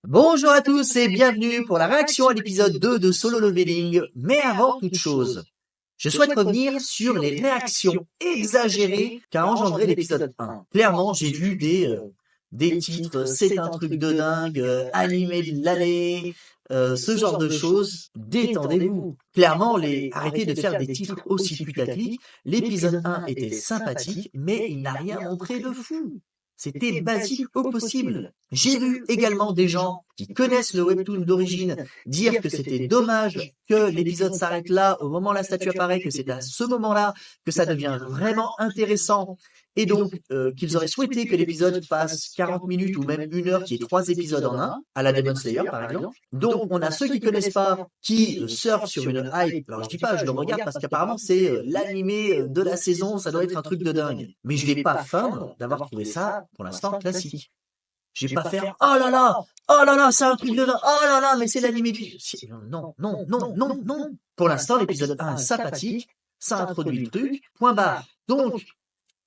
Bonjour à tous et bienvenue pour la réaction à l'épisode 2 de Solo Leveling. Mais avant toute chose, je souhaite revenir sur les réactions exagérées qu'a engendré l'épisode 1. Clairement, j'ai vu des titres, c'est un truc de dingue, animé de l'année, ce genre de choses. Détendez-vous. Clairement, arrêtez de faire des titres aussi putaclic. L'épisode 1 était sympathique, mais il n'a rien montré de fou. C'était basique au possible. J'ai vu également des gens qui connaissent le webtoon d'origine dire que c'était dommage que l'épisode s'arrête là, au moment où la statue apparaît, que c'est à ce moment-là que ça devient vraiment intéressant, et donc qu'ils auraient souhaité que l'épisode fasse 40 minutes ou même 1 heure, qu'il y ait 3 épisodes en un, à la Demon Slayer par exemple. Donc on a ceux qui connaissent pas, qui surfent sur une hype. Alors je dis pas, je le regarde parce qu'apparemment c'est l'animé de la saison, ça doit être un truc de dingue. Mais je vais pas feindre d'avoir trouvé ça, pour l'instant, classique. Je vais pas faire oh là là, c'est un truc de dingue, oh là là, mais c'est l'animé du... Non, non, non, non, non. Pour l'instant, l'épisode 1 est sympathique, ça introduit le truc, point barre. Donc,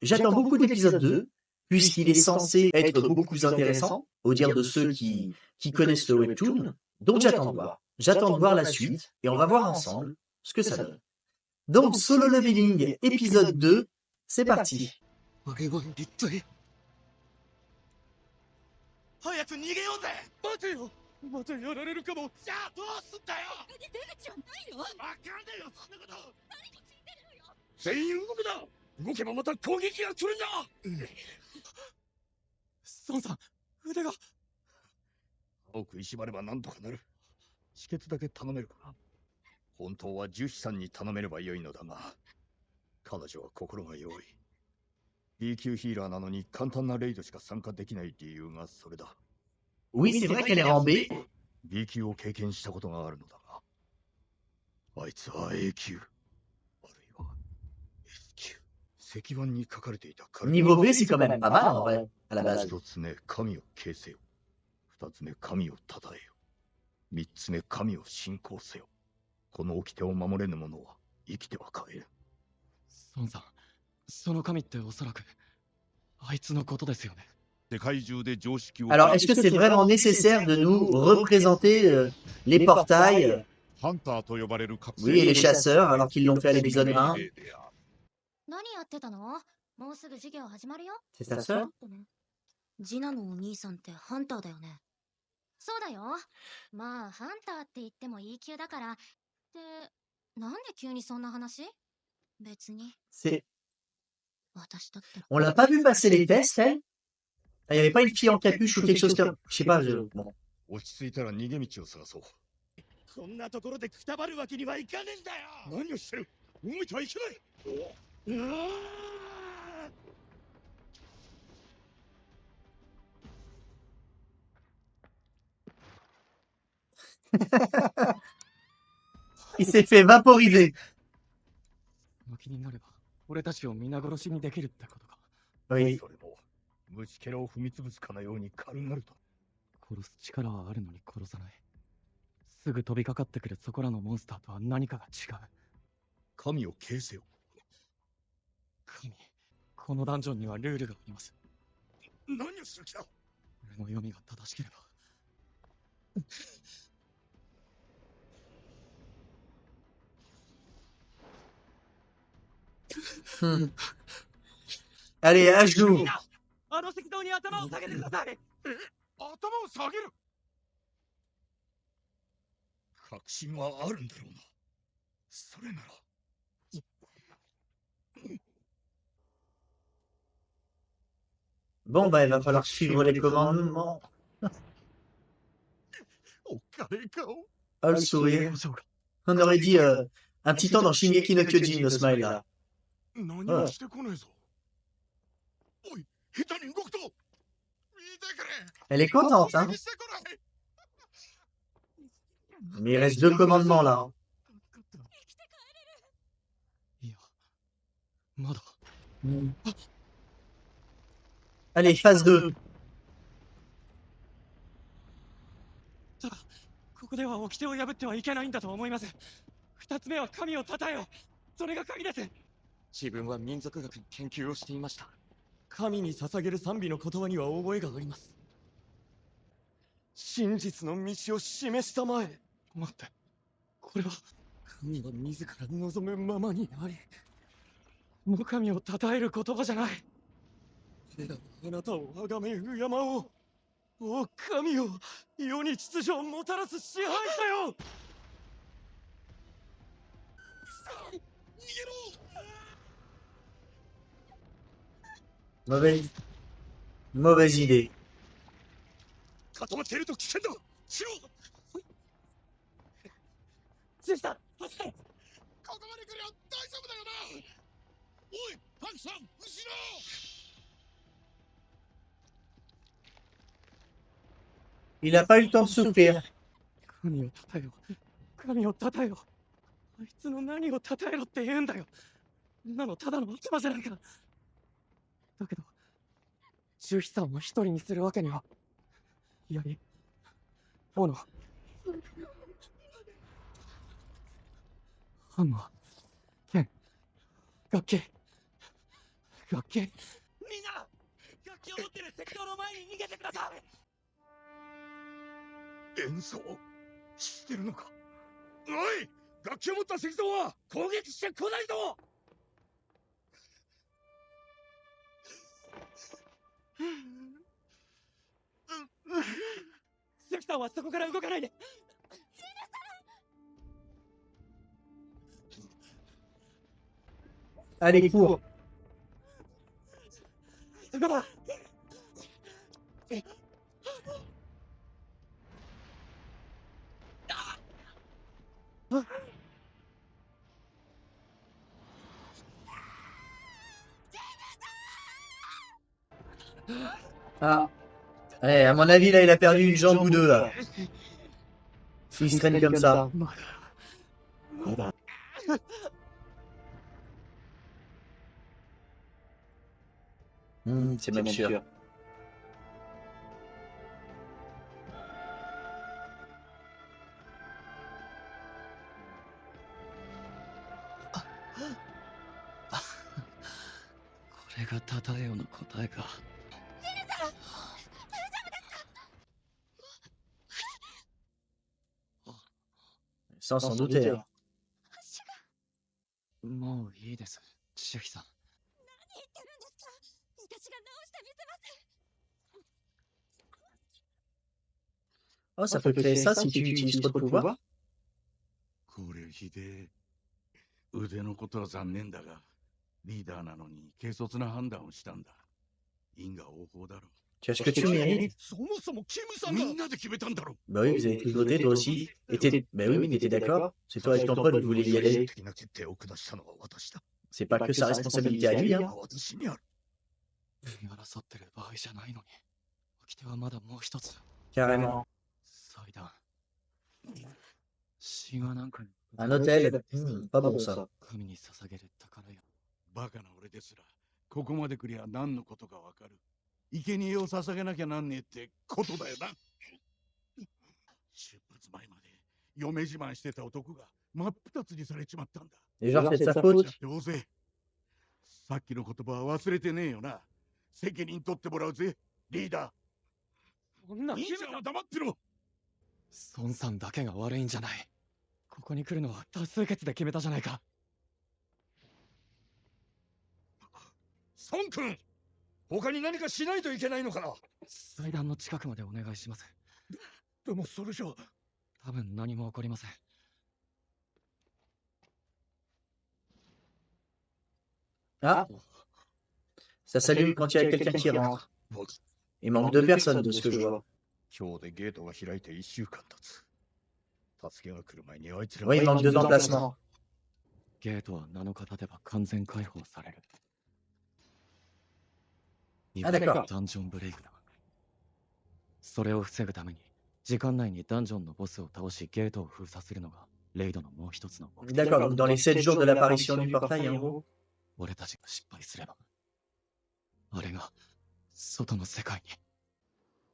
j'attends beaucoup d'épisode 2, puisqu'il est censé être beaucoup plus intéressant, au dire de ceux qui connaissent le webtoon. Donc j'attends de voir. J'attends de voir la suite, et on va voir ensemble ce que ça donne. Donc, Solo Leveling, épisode 2, c'est parti. 早く逃げようぜ。待てよ、またやられるかも。じゃあどうすんだよ。出口はないの？わかんねえよ、そんなこと。何も聞いてるのよ。全員動くな。動けばまた攻撃が来るんだ。孫さん、腕が。歯を食いしばればなんとかなる。止血だけ頼めるかな。本当は樹皮さんに頼めればよいのだが、彼女は心が弱い。B 級ヒーラーなのに簡単なレイドしか参加できない理由がそれだ。Oui, c'est vrai qu'elle est en B. B 級を経験したことがあるのだが、あいつは A 級、あるいは S 級。石板に書かれていたから。Niveau B, c'est quand même pas mal en vrai, à la base. 一つ目、神を敬せよ。二つ目、神を称えよ。三つ目、神を信仰せよ。この掟を守れぬ者は生きては帰れん。孫さん、その神っておそらくあいつのことですよね。 Alors, est-ce que c'est vraiment nécessaire de nous représenter les portails, oui, et les chasseurs, alors qu'ils l'ont fait à l'épisode 1? C'est sa sœur? ジナのお兄さんってハンターだよね。そうだよ。まあ、ハンターって言っても E 級だから。で、なんで急にそんな話？別に。C'est... 私だったら。 On l'a pas vu passer les tests, elle? Il n'y avait pas une fille en capuche ou quelque chose comme... Je sais pas, bon. 落ち着いたら逃げ道を探そう。こんなところでくたばるわけにはいかねえんだよ。何をしてる？動いてはいけない。うわー！ Il s'est fait vaporiser. Oui. 虫けらを踏みつぶすかのように軽々と。殺す力はあるのに殺さない。すぐ飛びかかってくるそこらのモンスターとは何かが違う。神を敬せよ。神、このダンジョンにはルールがあります。何をする気だ。俺の読みが正しければ。Allez, à genoux. あの石像に頭を下げてください。頭を下げる。確信はあるんだろうな。それなら。Bon, bah, il va falloir suivre les commandements. Oh, le sourire. On aurait dit un petit temps dans Shingeki no Kyojin, le smile, là. Oh. Elle est contente, hein. Mais il reste 2 commandements, là. Allez, phase 2. ここでは掟を破ってはいけないんだと思います。二つ目は神を称えよ。それが鍵です。自分は民族学の研究をしていました。神に捧げる賛美の言葉には覚えがあります。真実の道を示したまえ。待って、これは神は自ら望むままにあり、無神を称える言葉じゃない。我らはあなたを崇め敬おう。お神よ、世に秩序をもたらす支配者よ。Mauvaise, mauvaise idée. 固まっていると危険だ。しろ。ジェさん、助け。ここまで来れば大丈夫だよな。おい、ハンさん、後ろ。Il a pas eu le temps de s'ouvrir. 神を称えよ。神を称えよ。あいつの何を称えろって言うんだよ。そんなのただの悪魔じゃないか。だけど、周飛さんを一人にするわけには。槍、斧、ハンマー、剣、楽器。楽器。みんな、楽器を持ってる石像の前に逃げてください。演奏してるのか。おい、楽器を持った石像は攻撃してこないぞ。関さんはそこから動かないで。Allez, cours. そこだ。Ah. Ouais, à mon avis, là, il a perdu une jambe ou deux, là. S'il se traîne comme ça. C'est même sûr. Sans s'en douter. Hein. もういいです、千秋さん。何言ってるんですか。私が直してみせます。 Oh, ça peut créer ça si tu utilises trop de pouvoir. これひで腕のことは残念だが、リーダーなのに軽率な判断をしたんだ。因果応報だろう。Tu as ce que tu mérites. そもそもキムさんが。みんなで決めたんだろ。Bah oui, vous avez tous voté, toi aussi. Bah oui, mais t'es d'accord. C'est toi avec ton pote, vous voulez y aller. 的な決定を下したのは私だ。 C'est pas que sa responsabilité à lui, hein. 私にある。争ってる場合じゃないのに、掟はまだもう一つ。 Carrément. 祭壇。神話なんかに。 Un hôtel. Pas bon, ça. 神に捧げる宝よ。バカな俺ですら、ここまで来りゃ何のことかわかる。生贄を捧げなきゃなんねえってことだよな。出発前まで嫁自慢してた男が真っ二つにされちまったんだ。 Et genre, c'est de sa faute. どうせさっきの言葉は忘れてねえよな。責任取ってもらうぜ、リーダそんな。ー。いいじゃん、黙ってろ。孫さんだけが悪いんじゃない。ここに来るのは多数決で決めたじゃないか。孫君、他に何かしないといけないのかな。祭壇の近くまでお願いします。でもそれじゃ多分何も起こりません。Ah. Ça s'allume quand il y a quelqu'un qui rentre. Il manque 2 personnes de ce que je vois. 今日でゲートが開いて1週間経つ。助けが来る前にあいつら。 Oui, il manque 2 emplacements. ゲートは7日経てば完全解放される。あ、d'accord。ダンジョンブレイクだ。それを防ぐために、時間内にダンジョンのボスを倒しゲートを封鎖するのがレイドのもう一つの目的。 D'accord, donc dans les 7 jours de l'apparition du portail, en gros. 俺たちが失敗すれば、あれが外の世界に。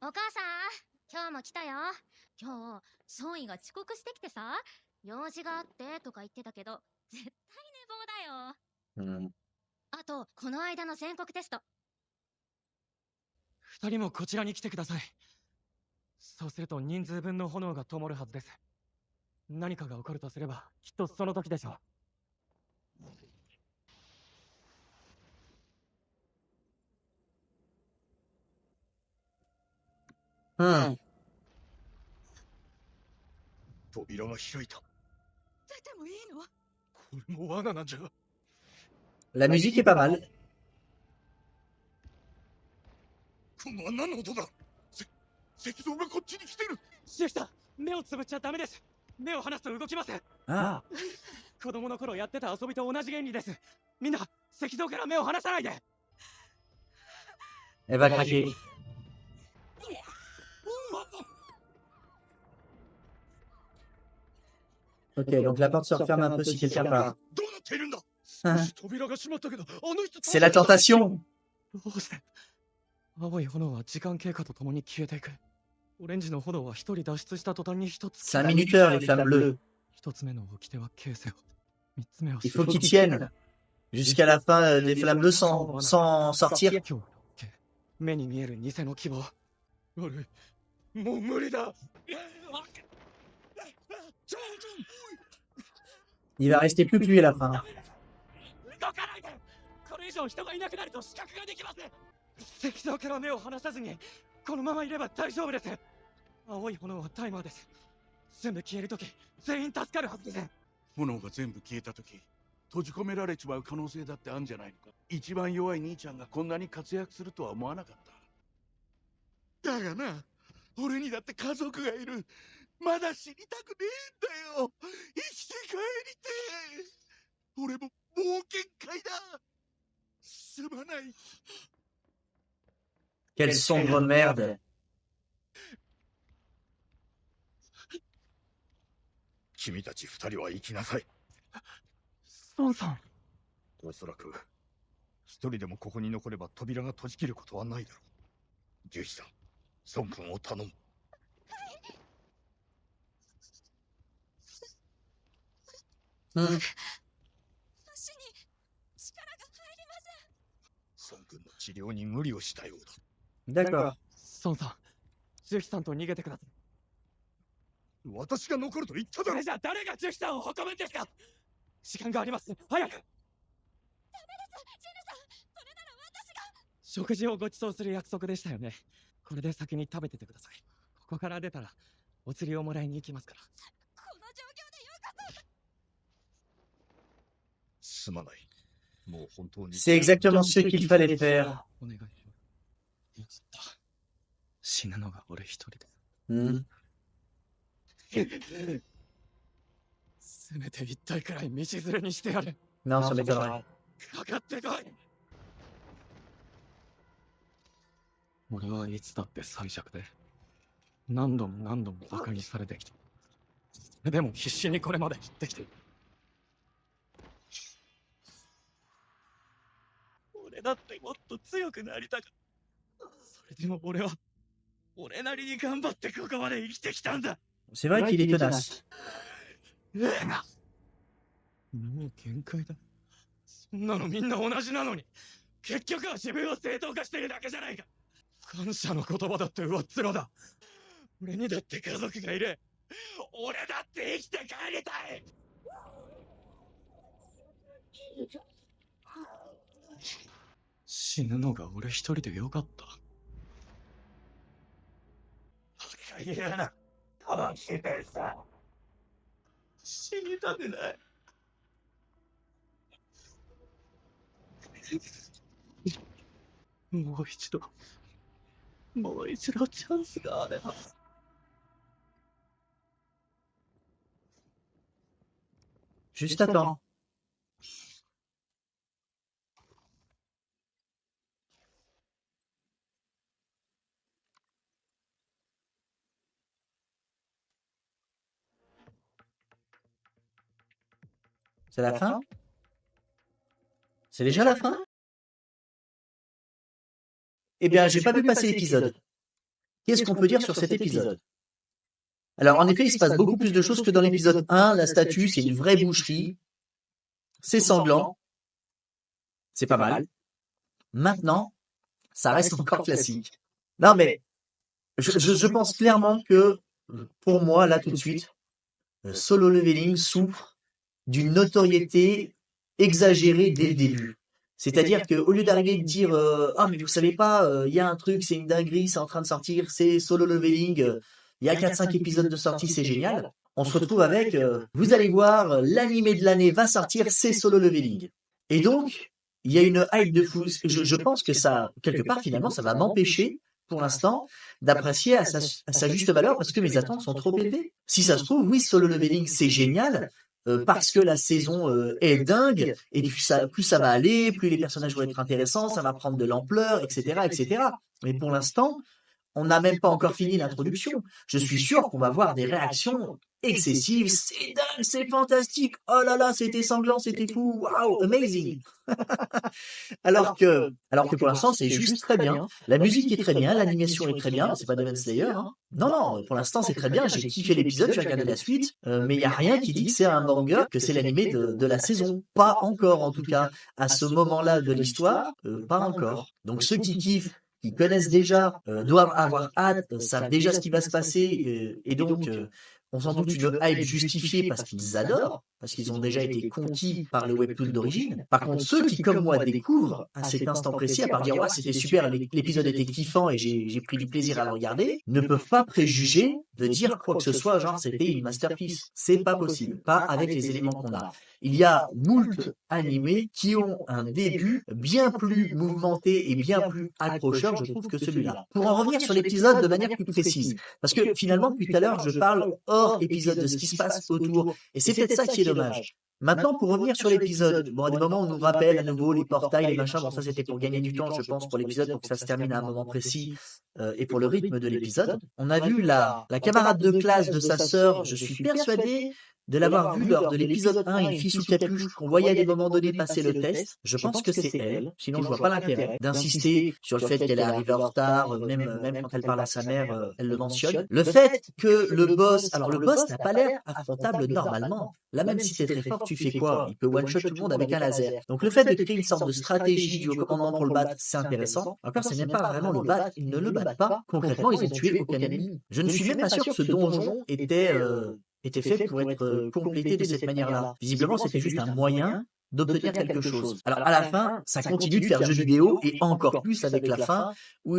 お母さん、今日も来たよ。今日、ソンイが遅刻してきてさ、用事があってとか言ってたけど、絶対寝坊だよ。あと、この間の全国テスト。二人もこちらに来てください。そうすると人数分の炎が灯るはずです。何かが起こるとすれば、きっとその時でしょう。Hmm. 扉が開いた。出てもいいの？これも罠なんじゃ。 La musique est pas mal. 今度は何の音だ。石像がこっちに来てる。シフタ、目をつぶっちゃダメです。目を離すと動きます。 Ah. 子供の頃やってた遊びと同じ原理です。みんな、石像から目を離さないで。 Elle va craquer. Ok, donc la porte se referme un peu si quelqu'un part. どうなっているんだ。うん少し扉が閉まったけど、あの人 C'est la tentation. どうして。青い炎は時間経過とともに消えていく。オレンジの炎は一人脱出した途端に一つ。 5 minuteurs, les flammes bleues. 一つ目の掟は形成を。三つ目は Il faut qu'ils tiennent jusqu'à la fin des flammes bleues sans sortir. 今日の掟。目に見える偽の希望。俺、もう無理だ。 Il va rester plus que lui à la fin. 動かないで。これ以上人がいなくなると死角ができます。石像から目を離さずにこのままいれば大丈夫です。青い炎はタイマーです。全部消えるとき全員助かるはずです。炎が全部消えた時、閉じ込められちまう可能性だってあるんじゃないのか。一番弱い兄ちゃんがこんなに活躍するとは思わなかった。だがな、俺にだって家族がいる。まだ死にたくねえんだよ。生きて帰りてえ。俺も冒険会だ。すまない。 Quelle sombre merde. 君たち二人は行きなさい。孫さん。おそらく一人でもここに残れば扉が閉じ切ることはないだろう。ジュヒさん、孫君を頼む。Hmm. 足に力が入りません。孫君の治療に無理をしたようだ。 D'accord. 孫さん、ジュヒさんと逃げてください。私が残ると言っただろ。それじゃ誰がジュヒさんを運ぶんですか。時間があります。早く。ダメです、ジヌさん。それなら私が。食事をご馳走する約束でしたよね。これで先に食べててください。ここから出たらお釣りをもらいに行きますから。この状況でよかった。すまない。もう本当に。 C'est exactement ce qu'il fallait faire. お願いします。よかった。死ぬのが俺一人で。Hmm. せめて一体くらい道連れにしてやる。 Non, ça m'étonnerait. かかってこい。俺はいつだって最弱で何度も何度も馬鹿にされてきた。それでも必死にこれまでやってきて。俺だってもっと強くなりたかった。それでも俺は俺なりに頑張ってここまで生きてきたんだ。 C'est vrai qu'il est tenace. もう限界だ。そんなのみんな同じなのに、結局は自分を正当化してるだけじゃないか。感謝の言葉だって上っ面だ。俺にだって家族がいる。俺だって生きて帰りたい。死ぬのが俺一人でよかった。バカ言うな。楽しいでさ。死にたくない。もう一度チャンスがあれば。Juste attends. C'est la fin? C'est déjà la fin? Eh bien, j'ai pas vu passer l'épisode. Qu'est-ce qu'on peut dire sur cet épisode? Alors, en effet, il se passe beaucoup plus de choses que dans l'épisode 1. La statue, c'est une vraie boucherie. C'est sanglant. C'est pas mal. Maintenant, ça reste encore classique. Non, mais je pense clairement que, pour moi, là, tout de suite, Solo Leveling souffre d'une notoriété exagérée dès le début. C'est-à-dire qu'au lieu d'arriver et de dire ah mais vous savez pas, il y a un truc, c'est une dinguerie, c'est en train de sortir, c'est Solo Leveling, il y a 4-5 épisodes de sortie, c'est génial. On se retrouve avec vous allez voir, l'animé de l'année va sortir, c'est Solo Leveling. Et donc, il y a une hype de fou. Je pense que ça, quelque part, finalement, ça va m'empêcher, pour l'instant, d'apprécier à sa juste valeur parce que mes attentes sont trop élevées. Si ça se trouve, oui, Solo Leveling, c'est génial, parce que la saison est dingue, et plus ça va aller, plus les personnages vont être intéressants, ça va prendre de l'ampleur, etc., etc. Mais pour l'instant, on n'a même pas encore fini l'introduction. Je suis sûr qu'on va voir des réactions excessives. C'est dingue, c'est fantastique. Oh là là, c'était sanglant, c'était fou. Wow, amazing. Alors que pour l'instant, c'est juste très bien. La musique est très bien, l'animation est très bien. C'est pas Demon Slayer, hein. Non, non, pour l'instant, c'est très bien. J'ai kiffé l'épisode, je vais regarder la suite. Mais il y a rien qui dit que c'est un manga, que c'est l'animé de la saison. Pas encore, en tout cas. À ce moment-là de l'histoire, pas encore. Donc ceux qui kiffent, qui connaissent déjà, doivent avoir hâte, savent déjà ce qui va se passer, et donc on s'en doute une hype justifiée parce qu'ils adorent, parce qu'ils ont déjà été conquis par le webtoon d'origine. Par contre, ceux qui, comme moi, découvrent à cet instant précis, à part dire ouais, c'était super, l'épisode était kiffant et j'ai pris du plaisir à le regarder, ne peuvent pas préjuger de dire quoi que ce soit, genre c'était une masterpiece. C'est pas possible, pas avec les éléments qu'on a. Il y a moult animés qui ont un début bien plus mouvementé et bien plus accrocheur, je trouve, que celui-là. Pour en revenir sur l'épisode de manière plus précise, parce que finalement, depuis tout à l'heure, je parle hors épisode de ce qui se passe autour, et c'est peut-être ça qui est dommage. Maintenant, pour revenir sur l'épisode, bon, à des moments, on nous rappelle à nouveau les portails, les machins, bon, ça c'était pour gagner du temps, je pense, pour l'épisode, pour que ça se termine à un moment précis, et pour le rythme de l'épisode. On a vu la camarade de classe de sa sœur, je suis persuadé de l'avoir vu lors de l'épisode 1, une fille sous capuche qu'on voyait à des moments donnés passer le test. Je pense que c'est elle, sinon je vois pas l'intérêt d'insister sur le fait qu'elle est arrivée en retard, même quand elle parle à sa mère, elle le mentionne. Le fait que le boss n'a pas l'air affrontable normalement. Là, même si t'es très fort, tu fais quoi? Il peut one-shot tout le monde avec un laser. Donc le fait de créer une sorte de stratégie du haut commandement pour le battre, c'est intéressant. Encore, c'est même pas vraiment le battre, ils ne le battent pas. Concrètement, ils ont tué aucun ennemi. Je ne suis même pas sûr que ce donjon était fait pour être complété de cette manière-là. Visiblement, c'était juste un moyen d'obtenir quelque chose. Alors à la fin, ça continue de faire jeu vidéo, et encore plus avec la fin où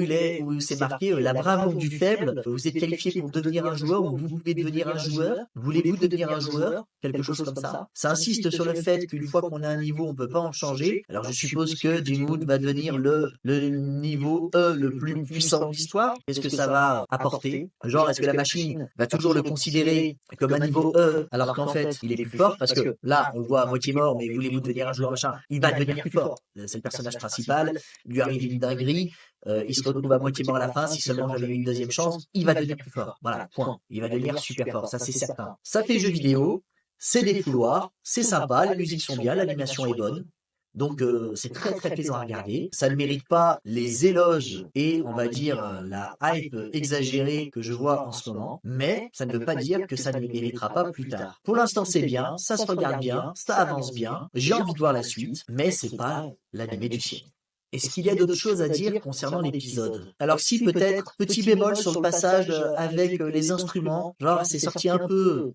c'est marqué la bravoure du faible. Vous êtes qualifié pour devenir un joueur, ou vous pouvez devenir un joueur. Voulez-vous devenir un joueur? Quelque chose comme ça. Ça insiste sur le fait qu'une fois qu'on a un niveau, on peut pas en changer. Alors je suppose que Jimwood va devenir le niveau E le plus puissant de l'histoire. Qu'est-ce que ça va apporter? Genre, est-ce que la machine va toujours le considérer comme un niveau E, alors qu'en fait, il est plus fort? Parce que là, on le voit à moitié mort, mais voulez-vous devenir un joueur machin, il va devenir plus fort. C'est le personnage principal, lui arrive une dinguerie, il se retrouve à moitié mort à la fin, si seulement j'avais eu une deuxième chance, il va devenir plus fort. Voilà, point. Il va devenir super fort, ça c'est certain. Ça fait jeu vidéo, c'est des couloirs, c'est sympa, les musiques sont bien, l'animation est bonne. Donc c'est très très plaisant à regarder. Ça ne mérite pas les éloges et on va dire la hype exagérée que je vois en ce moment, mais ça ne veut pas dire que ça ne le méritera pas plus tard. Pour l'instant c'est bien, ça se regarde bien, ça avance bien, j'ai envie de voir la suite, mais c'est pas l'animé du siècle. Est-ce qu'il y a d'autres choses à dire concernant l'épisode? Alors si, peut-être, petit bémol sur le passage avec les instruments, genre c'est sorti un peu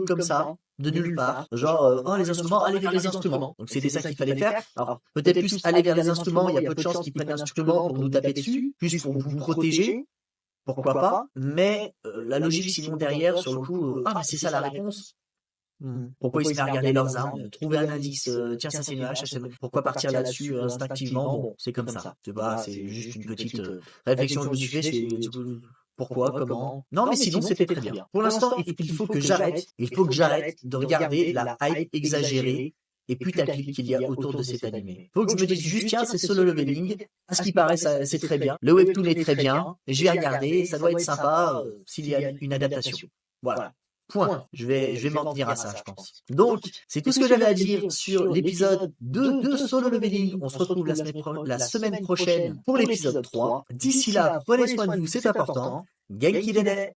comme ça, de nulle part, genre oh les instruments, allez vers les instruments. Donc c'était ça qu'il fallait faire. Alors peut-être plus aller vers les instruments, il y a peu de chances qu'ils prennent l'instrument pour nous taper dessus, plus pour vous protéger, pourquoi pas, mais la logique sinon derrière, sur le coup, ah mais c'est ça la réponse. Pourquoi ils se mettent à regarder leurs armes, trouver un indice, tiens ça c'est une hache, pourquoi partir là-dessus instinctivement? Bon, c'est comme ça. C'est juste une petite réflexion que je me suis fait, c'est pourquoi, comment? Non mais sinon c'était très bien. Pour l'instant, il faut que j'arrête de regarder la hype exagérée et putaclic qu'il y a autour de cet animé. Faut que je me dise juste, tiens, c'est Solo Leveling, à ce qui paraît, c'est très bien. Le webtoon est très bien, je vais regarder, ça doit être sympa s'il y a une adaptation. Voilà. Point. Je vais m'en tenir à ça, je pense. Donc, c'est tout ce que j'avais à dire sur l'épisode 2 de Solo Leveling. On se retrouve la semaine prochaine pour l'épisode 3. D'ici là, prenez soin de vous, c'est important. Genki dene!